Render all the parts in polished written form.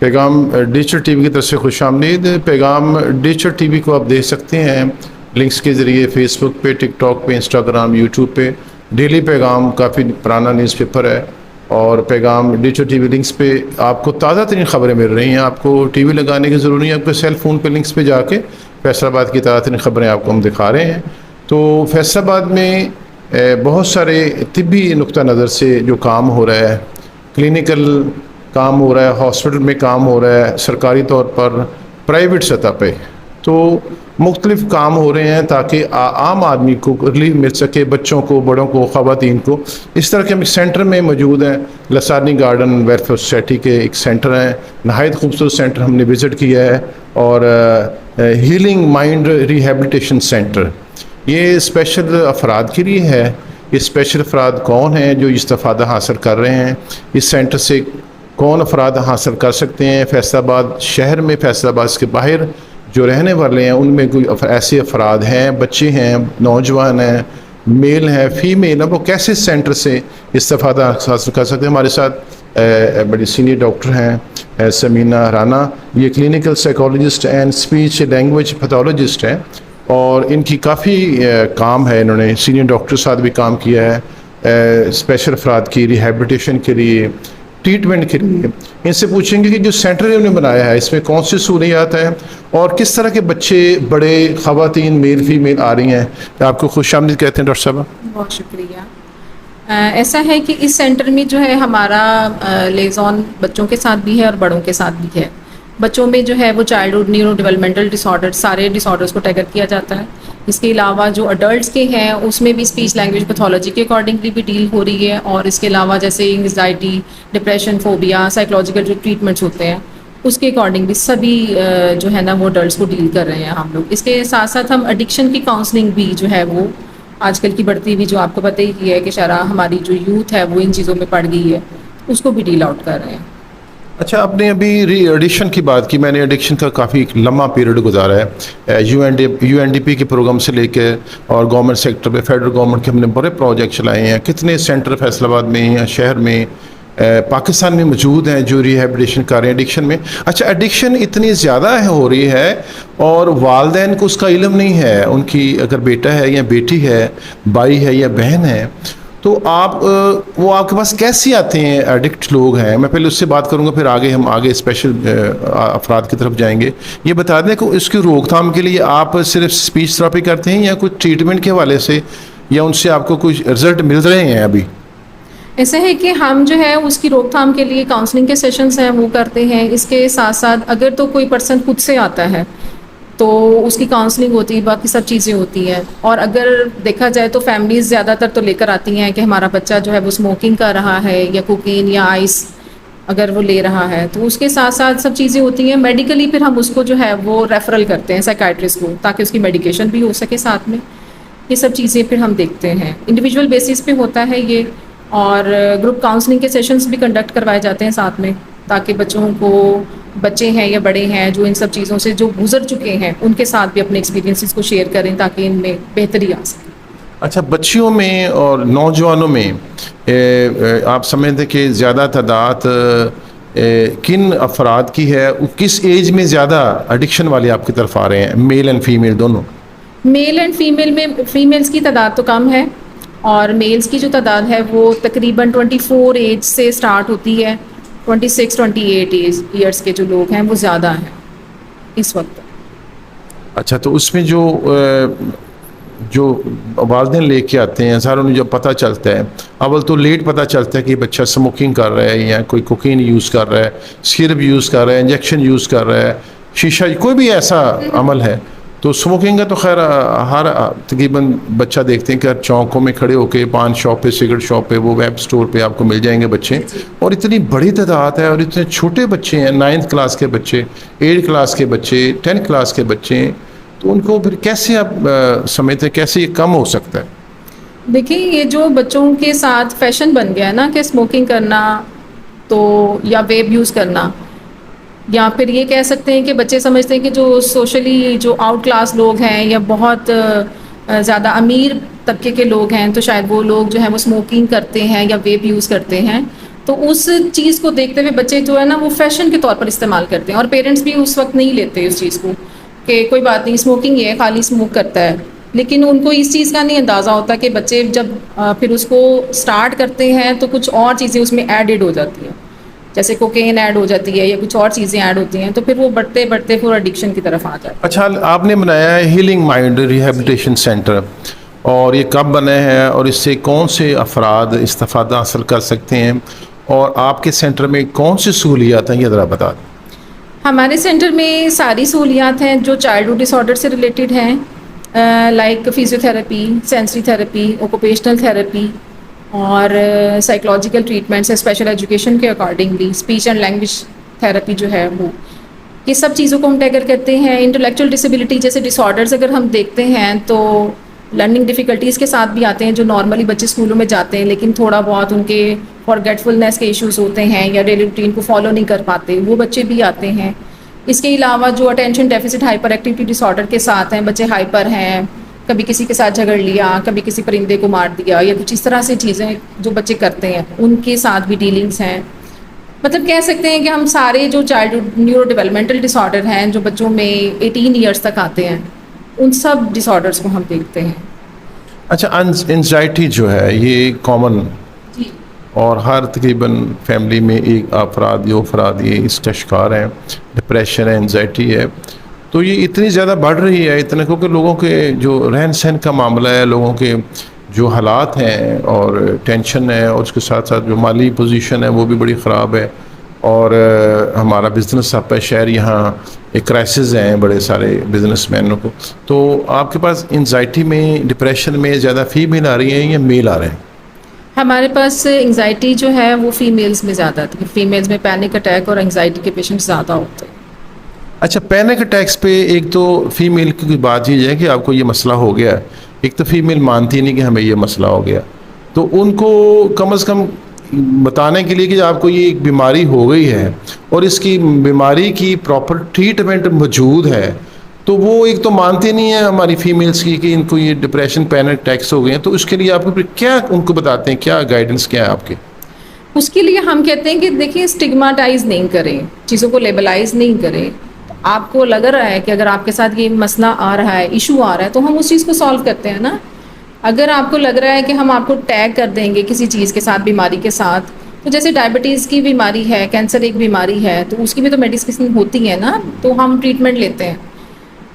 پیغام digital T V کی طرف سے خوش آمدید. پیغام ڈیجیٹل ٹی وی کو آپ دیکھ سکتے ہیں لنکس کے ذریعے فیس بک پہ، ٹک ٹاک پہ، انسٹاگرام، یوٹیوب پہ. ڈیلی پیغام کافی پرانا نیوز پیپر ہے، اور پیغام ڈیجیٹل ٹی وی لنکس پہ آپ کو تازہ ترین خبریں مل رہی ہیں. آپ کو ٹی وی لگانے کی ضرورت نہیں ہے، آپ کے سیل فون پہ لنکس پہ جا کے فیصل آباد کی تازہ ترین خبریں آپ کو ہم دکھا رہے ہیں. تو فیصل آباد میں بہت سارے طبی نقطہ نظر سے جو کام ہو رہا ہے، کلینکل کام ہو رہا ہے، ہاسپٹل میں کام ہو رہا ہے، سرکاری طور پر، پرائیویٹ سطح پہ، تو مختلف کام ہو رہے ہیں تاکہ عام آدمی کو ریلیف مل سکے، بچوں کو، بڑوں کو، خواتین کو. اس طرح کے ہم ایک سینٹر میں موجود ہیں. لسانی گارڈن ویلفیئر سوسائٹی کے ایک سینٹر ہیں، نہایت خوبصورت سینٹر ہم نے وزٹ کیا ہے. اور ہیلنگ مائنڈ ریہیبلیٹیشن سینٹر یہ اسپیشل افراد کے لیے ہے. یہ اسپیشل افراد کون ہیں جو استفادہ حاصل کر رہے ہیں؟ اس سینٹر سے کون افراد حاصل کر سکتے ہیں؟ فیصل آباد شہر میں، فیصل آباد کے باہر جو رہنے والے ہیں ان میں کوئی ایسے افراد ہیں، بچے ہیں، نوجوان ہیں، میل ہیں، فیمیل ہیں، وہ کیسے اس سینٹر سے استفادہ حاصل کر سکتے ہیں؟ ہمارے ساتھ بڑی سینئر ڈاکٹر ہیں سمینہ رانا. یہ clinical psychologist and speech language pathologist ہیں، اور ان کی کافی کام ہے. انہوں نے سینئر ڈاکٹر کے ساتھ بھی کام کیا ہے اسپیشل افراد کی ریہیبلیٹیشن کے لیے، ٹریٹمنٹ کے لیے. ان سے پوچھیں گے کہ جو سینٹر انہوں نے بنایا ہے اس میں کون سی سہولیات ہیں، اور کس طرح کے بچے، بڑے، خواتین، میل فیمیل آ رہی ہیں. آپ کو خوش آمدید کہتے ہیں ڈاکٹر صاحب. بہت شکریہ. ایسا ہے کہ اس سینٹر میں جو ہے ہمارا لیزون بچوں کے ساتھ بھی ہے اور بڑوں کے ساتھ بھی ہے. بچوں میں جو ہے وہ چائلڈہڈ نیورو ڈیولپمنٹل ڈس آرڈر، سارے ڈس آرڈرس کو ٹیکل کیا جاتا ہے. اس کے علاوہ جو اڈلٹس کے ہیں اس میں بھی اسپیچ لینگویج پیتھولوجی کے اکارڈنگلی بھی ڈیل ہو رہی ہے. اور اس کے علاوہ جیسے انگزائٹی، ڈپریشن، فوبیا، سائیکولوجیکل جو ٹریٹمنٹس ہوتے ہیں اس کے اکارڈنگ بھی سبھی جو ہے نا وہ اڈلٹس کو ڈیل کر رہے ہیں ہم لوگ. اس کے ساتھ ساتھ ہم ایڈکشن کی کاؤنسلنگ بھی جو ہے وہ آج کل کی بڑھتی ہوئی، جو آپ کو پتہ ہی ہے کہ شرح ہماری جو یوتھ ہے وہ ان چیزوں میں پڑ گئی ہے، اس کو بھی ڈیل آؤٹ کر رہے ہیں. اچھا، آپ نے ابھی ایڈکشن کی بات کی. میں نے ایڈکشن کا کافی لمبا پیریڈ گزارا ہے یو این ڈی پی کے پروگرام سے لے کے، اور گورنمنٹ سیکٹر پہ، فیڈرل گورنمنٹ کے ہم نے بڑے پروجیکٹ چلائے ہیں. کتنے سینٹر فیصل آباد میں یا شہر میں، پاکستان میں موجود ہیں جو ریہیبلیٹیشن کر رہے ہیں ایڈکشن میں. اچھا، ایڈکشن اتنی زیادہ ہو رہی ہے اور والدین کو اس کا علم نہیں ہے. ان کی اگر بیٹا ہے یا بیٹی ہے، بھائی ہے یا بہن ہے، تو وہ آپ کے پاس کیسے آتے ہیں؟ ایڈکٹ لوگ ہیں. میں پہلے اس سے بات کروں گا، پھر ہم آگے اسپیشل افراد کی طرف جائیں گے. یہ بتا دیں کہ اس کی روک تھام کے لیے آپ صرف اسپیچ تھراپی کرتے ہیں یا کچھ ٹریٹمنٹ کے حوالے سے، یا ان سے آپ کو کچھ رزلٹ مل رہے ہیں ابھی؟ ایسا ہے کہ ہم جو ہے اس کی روک تھام کے لیے کاؤنسلنگ کے سیشنز ہیں وہ کرتے ہیں. اس کے ساتھ ساتھ اگر تو کوئی پرسن خود سے آتا ہے تو اس کی کاؤنسلنگ ہوتی ہے، باقی سب چیزیں ہوتی ہیں. اور اگر دیکھا جائے تو فیملیز زیادہ تر تو لے کر آتی ہیں کہ ہمارا بچہ جو ہے وہ اسموکنگ کر رہا ہے یا کوکین یا آئس اگر وہ لے رہا ہے، تو اس کے ساتھ ساتھ سب چیزیں ہوتی ہیں. میڈیکلی پھر ہم اس کو جو ہے وہ ریفرل کرتے ہیں سائیکائٹرسٹ کو، تاکہ اس کی میڈیکیشن بھی ہو سکے ساتھ میں. یہ سب چیزیں پھر ہم دیکھتے ہیں. انڈیویجول بیسس پہ ہوتا ہے یہ، اور گروپ کاؤنسلنگ کے سیشنز بھی کنڈکٹ کروائے جاتے ہیں ساتھ میں، تاکہ بچوں کو، بچے ہیں یا بڑے ہیں جو ان سب چیزوں سے جو گزر چکے ہیں، ان کے ساتھ بھی اپنے ایکسپیرینسز کو شیئر کریں تاکہ ان میں بہتری آ سکے. اچھا، بچیوں میں اور نوجوانوں میں آپ سمجھتے کہ زیادہ تعداد کن افراد کی ہے؟ کس ایج میں زیادہ ایڈکشن والے آپ کی طرف آ رہے ہیں، میل اینڈ فیمیل دونوں؟ میل اینڈ فیمیل میں فیمیلز کی تعداد تو کم ہے، اور میلز کی جو تعداد ہے وہ تقریباً 24 ایج سے سٹارٹ ہوتی ہے. 26-28 ایئرس کے جو لوگ ہیں وہ زیادہ ہیں اس وقت. اچھا، تو اس میں جو والدین لے کے آتے ہیں، ظاہر انہیں جو پتہ چلتا ہے، اول تو لیٹ پتہ چلتا ہے کہ بچہ اسموکنگ کر رہا ہے یا کوئی کوکین یوز کر رہا ہے، سیرپ یوز کر رہا ہے، انجیکشن یوز کر رہا ہے، شیشہ، کوئی بھی ایسا عمل ہے. تو اسموکنگ کا تو خیر ہر تقریباً بچہ دیکھتے ہیں کہ چوکوں میں کھڑے ہو کے پان شاپ پہ، سگریٹ شاپ پہ، وہ ویب سٹور پہ آپ کو مل جائیں گے بچے. اور اتنی بڑی تعداد ہے، اور اتنے چھوٹے بچے ہیں، 9th کلاس کے بچے، 8th کلاس کے بچے، 10th کلاس کے بچے ہیں. تو ان کو پھر کیسے آپ سمجھتے ہیں کیسے یہ کم ہو سکتا ہے؟ دیکھیں، یہ جو بچوں کے ساتھ فیشن بن گیا ہے نا کہ اسموکنگ کرنا تو یا ویب یوز کرنا، یا پھر یہ کہہ سکتے ہیں کہ بچے سمجھتے ہیں کہ جو سوشلی جو آؤٹ کلاس لوگ ہیں یا بہت زیادہ امیر طبقے کے لوگ ہیں تو شاید وہ لوگ جو ہیں وہ اسموکنگ کرتے ہیں یا ویپ یوز کرتے ہیں. تو اس چیز کو دیکھتے ہوئے بچے جو ہے نا وہ فیشن کے طور پر استعمال کرتے ہیں, اور پیرنٹس بھی اس وقت نہیں لیتے اس چیز کو کہ کوئی بات نہیں اسموکنگ ہے, خالی اسموک کرتا ہے, لیکن ان کو اس چیز کا نہیں اندازہ ہوتا کہ بچے جب پھر اس کو سٹارٹ کرتے ہیں تو کچھ اور چیزیں اس میں ایڈڈ ہو جاتی ہیں, جیسے کوکین ایڈ ہو جاتی ہے یا کچھ اور چیزیں ایڈ ہوتی ہیں, تو پھر وہ بڑھتے بڑھتے پھر ایڈکشن کی طرف آ جاتا ہے. اچھا, آپ نے بنایا ہے ہیلنگ مائنڈ ریہیبلیٹیشن سینٹر, اور یہ کب بنا ہے اور اس سے کون سے افراد استفادہ حاصل کر سکتے ہیں, اور آپ کے سینٹر میں کون سی سہولیات ہیں یہ ذرا بتا دیں. ہمارے سینٹر میں ساری سہولیات ہیں جو چائلڈہڈ ڈس آرڈر سے ریلیٹڈ ہیں, like physio therapy, sensory therapy, occupational therapy, اور سائیکولوجیکل ٹریٹمنٹس ہے اسپیشل ایجوکیشن کے accordingly, speech and language therapy جو ہے وہ, یہ سب چیزوں کو ہم ٹیکل کرتے ہیں. انٹلیکچوئل ڈسیبلٹی جیسے ڈس آرڈرز اگر ہم دیکھتے ہیں تو لرننگ ڈیفیکلٹیز کے ساتھ بھی آتے ہیں, جو نارملی بچے اسکولوں میں جاتے ہیں لیکن تھوڑا بہت ان کے فارگیٹفلنس کے ایشوز ہوتے ہیں یا ڈیلی روٹین کو فالو نہیں کر پاتے, وہ بچے بھی آتے ہیں. اس کے علاوہ جو اٹینشن ڈیفیسٹ ہائپر ایکٹیویٹی ڈس آرڈر کے ساتھ ہیں, بچے ہائپر ہیں, کبھی کسی کے ساتھ جھگڑ لیا, کبھی کسی پرندے کو مار دیا, یا کچھ اس طرح سے چیزیں جو بچے کرتے ہیں, ان کے ساتھ بھی ڈیلنگس ہیں. مطلب کہہ سکتے ہیں کہ ہم سارے جو چائلڈ نیورو ڈیولپمنٹل ڈس آرڈر ہیں جو بچوں میں 18 ایئرس تک آتے ہیں, ان سب ڈس آرڈرس کو ہم دیکھتے ہیں. اچھا, انزائٹی جو ہے یہ کامن جی, اور ہر تقریباً فیملی میں ایک افراد یہ اس کا شکار ہیں, ڈپریشن ہے, انزائٹی ہے, تو یہ اتنی زیادہ بڑھ رہی ہے اتنا, کیونکہ لوگوں کے جو رہن سہن کا معاملہ ہے, لوگوں کے جو حالات ہیں اور ٹینشن ہے, اور اس کے ساتھ ساتھ جو مالی پوزیشن ہے وہ بھی بڑی خراب ہے, اور ہمارا بزنس آپ کا شہر یہاں ایک کرائسس ہیں بڑے سارے بزنس مینوں کو. تو آپ کے پاس انزائٹی میں ڈپریشن میں زیادہ فیمیل آ رہی ہیں یا میل آ رہے ہیں؟ ہمارے پاس انگزائٹی جو ہے وہ فیمیلز میں زیادہ آتی ہے, فیمیلز میں پینک اٹیک اور انگزائٹی کے پیشنٹ زیادہ ہوتے ہیں. اچھا, پینک اٹیکس پہ ایک تو فیمیل کی بات یہ ہے کہ آپ کو یہ مسئلہ ہو گیا ہے, ایک تو فیمیل مانتی نہیں کہ ہمیں یہ مسئلہ ہو گیا, تو ان کو کم از کم بتانے کے لیے کہ آپ کو یہ ایک بیماری ہو گئی ہے اور اس کی بیماری کی پراپر ٹریٹمنٹ موجود ہے, تو وہ ایک تو مانتے نہیں ہیں ہماری فیمیلز کی کہ ان کو یہ ڈپریشن پینک اٹیکس ہو گئے ہیں, تو اس کے لیے آپ کو کیا ان کو بتاتے ہیں, کیا گائیڈنس کیا ہے آپ کے؟ اس کے لیے ہم کہتے ہیں کہ دیکھیں اسٹگماٹائز نہیں کریں, چیزوں کو لیبلائز نہیں کریں. آپ کو لگ رہا ہے کہ اگر آپ کے ساتھ یہ مسئلہ آ رہا ہے, ایشو آ رہا ہے, تو ہم اس چیز کو سالو کرتے ہیں نا. اگر آپ کو لگ رہا ہے کہ ہم آپ کو ٹیگ کر دیں گے کسی چیز کے ساتھ, بیماری کے ساتھ, تو جیسے ڈائبٹیز کی بیماری ہے, کینسر ایک بیماری ہے, تو اس کی بھی تو میڈیسن ہوتی ہے نا, تو ہم ٹریٹمنٹ لیتے ہیں.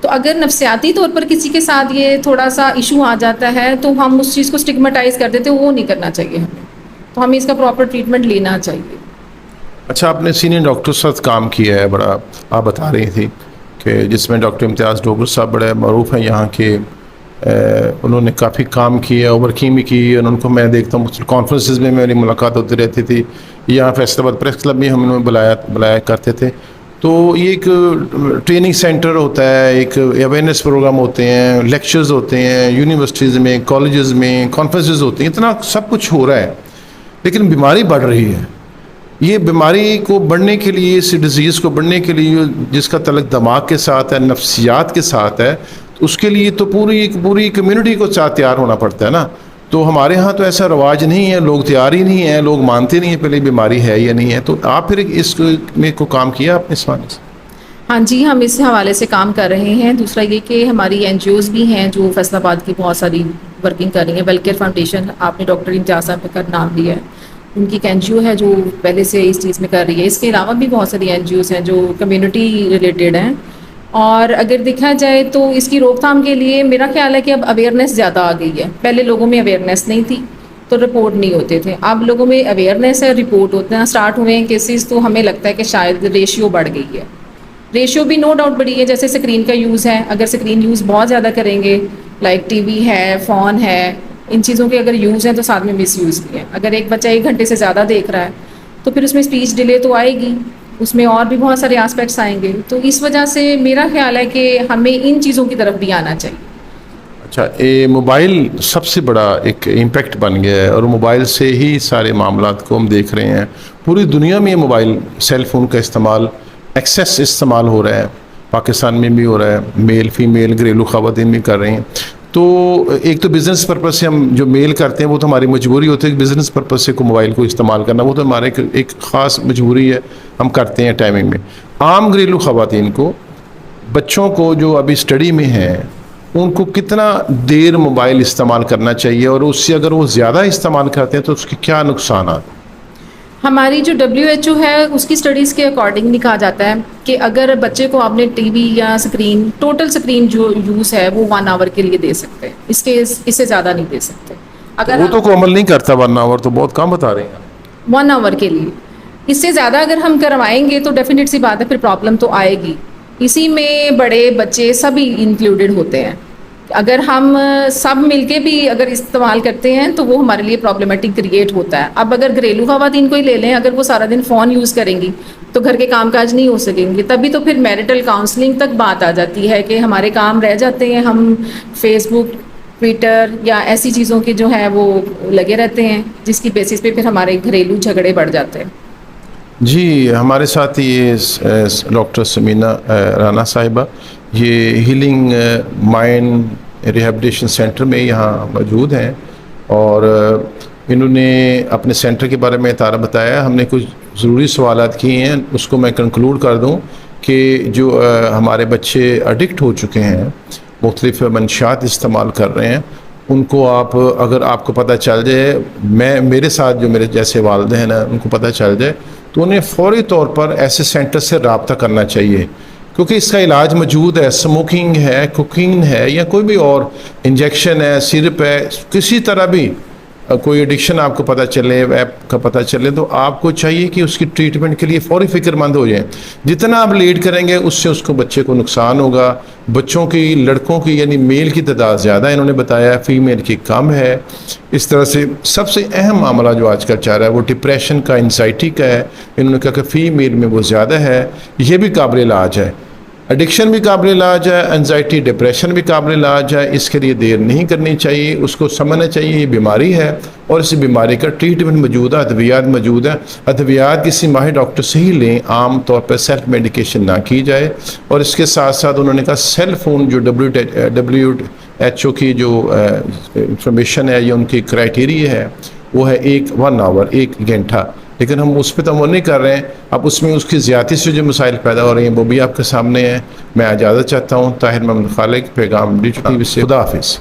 تو اگر نفسیاتی طور پر کسی کے ساتھ یہ تھوڑا سا ایشو آ جاتا ہے تو ہم اس چیز کو اسٹگماٹائز کر دیتے ہیں, وہ نہیں کرنا چاہیے ہمیں, تو ہمیں اس کا پراپر ٹریٹمنٹ لینا چاہیے. اچھا, آپ نے سینئر ڈاکٹر ساتھ کام کیا ہے بڑا, آپ بتا رہی تھی کہ جس میں ڈاکٹر امتیاز ڈوگر صاحب بڑے معروف ہیں یہاں کے, انہوں نے کافی کام کیا, ورکنگ بھی کی, اور ان کو میں دیکھتا ہوں مختلف کانفرنسز میں میری ملاقات ہوتی رہتی تھی, یہاں فیصل آباد پریس کلب میں ہم انہیں بلایا کرتے تھے. تو یہ ایک ٹریننگ سینٹر ہوتا ہے, ایک اویئرنیس پروگرام ہوتے ہیں, لیکچرز ہوتے ہیں یونیورسٹیز میں, کالجز میں, کانفرنسز ہوتی ہیں, اتنا سب کچھ ہو رہا ہے, لیکن بیماری بڑھ رہی ہے. یہ بیماری کو بڑھنے کے لیے, اس ڈیزیز کو بڑھنے کے لیے جس کا تعلق دماغ کے ساتھ ہے, نفسیات کے ساتھ ہے, اس کے لیے تو پوری کمیونٹی کو تیار ہونا پڑتا ہے نا. تو ہمارے ہاں تو ایسا رواج نہیں ہے, لوگ تیار ہی نہیں ہیں, لوگ مانتے نہیں ہیں پہلے بیماری ہے یا نہیں ہے. تو آپ پھر اس میں کو کام کیا آپ نے اس حوالے سے؟ ہاں جی, ہم اس حوالے سے کام کر رہے ہیں. دوسرا یہ کہ ہماری این جی اوز بھی ہیں جو فیصل آباد کی بہت ساری ورکنگ کر رہی ہیں. ویلکیئر فاؤنڈیشن, آپ نے ڈاکٹر امتیاز صاحب کا نام لیا ہے, ان کی ایک این جی او ہے جو پہلے سے اس چیز میں کر رہی ہے. اس کے علاوہ بھی بہت ساری این جی اوز ہیں جو کمیونٹی ریلیٹڈ ہیں. اور اگر دیکھا جائے تو اس کی روک تھام کے لیے میرا خیال ہے کہ اب اویئرنیس زیادہ آ گئی ہے. پہلے لوگوں میں اویئرنیس نہیں تھی تو رپورٹ نہیں ہوتے تھے, اب لوگوں میں اویئرنیس ہے, رپورٹ ہوتے ہیں, اسٹارٹ ہوئے ہیں کیسز, تو ہمیں لگتا ہے کہ شاید ریشیو بڑھ گئی ہے. ریشیو بھی نو ڈاؤٹ بڑی ہے. جیسے اسکرین کا یوز ہے, اگر اسکرین یوز بہت زیادہ کریں گے, لائک ٹی وی ہے, فون ہے, ان چیزوں کے اگر یوز ہیں تو ساتھ میں مس یوز بھی ہے. اگر ایک بچہ 1 گھنٹے سے زیادہ دیکھ رہا ہے تو پھر اس میں اسپیچ ڈیلے تو آئے گی, اس میں اور بھی بہت سارے آسپیکٹس آئیں گے. تو اس وجہ سے میرا خیال ہے کہ ہمیں ان چیزوں کی طرف بھی آنا چاہیے. اچھا, موبائل سب سے بڑا ایک امپیکٹ بن گیا ہے, اور موبائل سے ہی سارے معاملات کو ہم دیکھ رہے ہیں. پوری دنیا میں موبائل سیل فون کا استعمال, ایکسیس استعمال ہو رہا ہے, پاکستان میں بھی ہو رہا ہے, میل فیمیل گھریلو خواتین بھی کر رہے ہیں. تو ایک تو بزنس پرپز سے ہم جو میل کرتے ہیں وہ تو ہماری مجبوری ہوتی ہے کہ بزنس پرپز سے کو موبائل کو استعمال کرنا، وہ تو ہمارے ایک خاص مجبوری ہے، ہم کرتے ہیں ٹائمنگ میں. عام گھریلو خواتین کو، بچوں کو جو ابھی اسٹڈی میں ہیں، ان کو کتنا دیر موبائل استعمال کرنا چاہیے، اور اس سے اگر وہ زیادہ استعمال کرتے ہیں تو اس کے کیا نقصانات؟ ہماری جو WHO ہے اس کی اسٹڈیز کے اکارڈنگ کہا جاتا ہے کہ اگر بچے کو آپ نے ٹی وی یا اسکرین، ٹوٹل اسکرین جو یوز ہے وہ 1 آور کے لیے دے سکتے ہیں، اس سے زیادہ نہیں دے سکتے. اگر وہ تو کوئی عمل نہیں کرتا، 1 آور تو بہت کم بتا رہے ہیں. 1 آور کے لیے، اس سے زیادہ اگر ہم کروائیں گے تو ڈیفینیٹ سی بات ہے پھر پرابلم تو آئے گی. اسی میں بڑے بچے سبھی انکلوڈیڈ ہوتے ہیں. اگر ہم سب مل کے بھی اگر استعمال کرتے ہیں تو وہ ہمارے لیے پرابلمٹک کریٹ ہوتا ہے. اب اگر گھریلو خواتین کو ہی لے لیں، اگر وہ سارا دن فون یوز کریں گی تو گھر کے کام کاج نہیں ہو سکیں گے. تبھی تو پھر میرٹل کاؤنسلنگ تک بات آ جاتی ہے کہ ہمارے کام رہ جاتے ہیں، ہم فیس بک، ٹویٹر یا ایسی چیزوں کے جو ہے وہ لگے رہتے ہیں جس کی بیسس پہ پھر ہمارے گھریلو جھگڑے بڑھ جاتے ہیں. جی، ہمارے ساتھ یہ ڈاکٹر سمینہ رانا صاحبہ، یہ ہیلنگ مائنڈ ریہیبلیٹیشن سینٹر میں یہاں موجود ہیں، اور انہوں نے اپنے سینٹر کے بارے میں اتارہ بتایا. ہم نے کچھ ضروری سوالات کیے ہیں، اس کو میں کنکلوڈ کر دوں کہ جو ہمارے بچے ایڈکٹ ہو چکے ہیں، مختلف منشیات استعمال کر رہے ہیں، ان کو آپ اگر آپ کو پتہ چل جائے، میرے ساتھ جو میرے جیسے والدین ہیں ان کو پتہ چل جائے تو انہیں فوری طور پر ایسے سینٹر سے رابطہ کرنا چاہیے، کیونکہ اس کا علاج موجود ہے. اسموکنگ ہے، کوکین ہے، یا کوئی بھی اور انجیکشن ہے، سرپ ہے، کسی طرح بھی کوئی ایڈکشن آپ کو پتہ چلے، ویب کا پتہ چلے، تو آپ کو چاہیے کہ اس کی ٹریٹمنٹ کے لیے فوری فکر مند ہو جائیں. جتنا آپ لیٹ کریں گے اس سے اس کو بچے کو نقصان ہوگا. بچوں کی، لڑکوں کی یعنی میل کی تعداد زیادہ ہے، انہوں نے بتایا، فیمیل کی کم ہے. اس طرح سے سب سے اہم معاملہ جو آج کل چل رہا ہے وہ ڈپریشن کا، انزائٹی کا ہے. انہوں نے کہا کہ فیمیل میں وہ زیادہ ہے. یہ بھی قابل علاج ہے، ایڈکشن بھی قابل علاج ہے، انزائٹی ڈپریشن بھی قابل علاج ہے. اس کے لیے دیر نہیں کرنی چاہیے، اس کو سمجھنا چاہیے یہ بیماری ہے، اور اس بیماری کا ٹریٹمنٹ موجود ہے، ادویات موجود ہیں. ادویات کسی ماہر ڈاکٹر سے ہی لیں، عام طور پر سیلف میڈیکیشن نہ کی جائے. اور اس کے ساتھ ساتھ انہوں نے کہا سیل فون جو WHO کی جو انفارمیشن ہے یا ان کی کرائٹیریا ہے وہ ہے 1 آور، 1 گھنٹہ. لیکن ہم اس پہ تو عمل نہیں کر رہے ہیں. اب اس میں اس کی زیادتی سے جو مسائل پیدا ہو رہے ہیں وہ بھی آپ کے سامنے ہیں. میں اجازت چاہتا ہوں. طاہر محمد خالق، پیغام ڈیجیٹل ٹی وی سے. خدا حافظ.